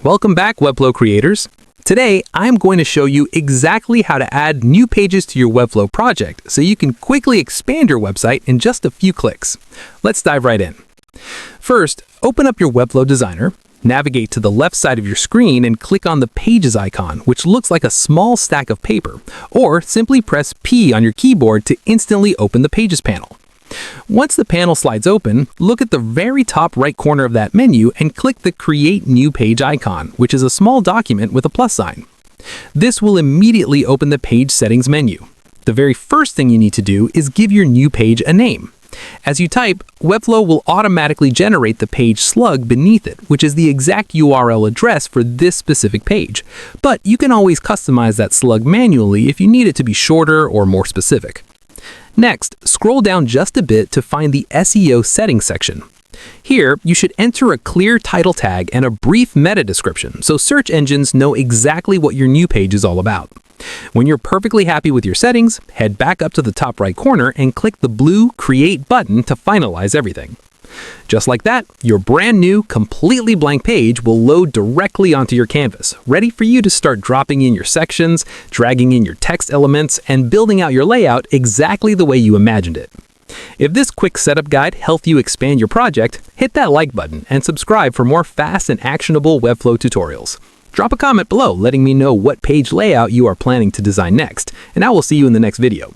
Welcome back, Webflow creators. Today, I'm going to show you exactly how to add new pages to your Webflow project so you can quickly expand your website in just a few clicks. Let's dive right in. First, open up your Webflow Designer, navigate to the left side of your screen and click on the Pages icon, which looks like a small stack of paper, or simply press P on your keyboard to instantly open the Pages panel. Once the panel slides open, look at the very top right corner of that menu and click the Create New Page icon, which is a small document with a plus sign. This will immediately open the Page Settings menu. The very first thing you need to do is give your new page a name. As you type, Webflow will automatically generate the page slug beneath it, which is the exact URL address for this specific page. But you can always customize that slug manually if you need it to be shorter or more specific. Next, scroll down just a bit to find the SEO settings section. Here, you should enter a clear title tag and a brief meta description so search engines know exactly what your new page is all about. When you're perfectly happy with your settings, head back up to the top right corner and click the blue Create button to finalize everything. Just like that, your brand new, completely blank page will load directly onto your canvas, ready for you to start dropping in your sections, dragging in your text elements, and building out your layout exactly the way you imagined it. If this quick setup guide helped you expand your project, hit that like button and subscribe for more fast and actionable Webflow tutorials. Drop a comment below letting me know what page layout you are planning to design next, and I will see you in the next video.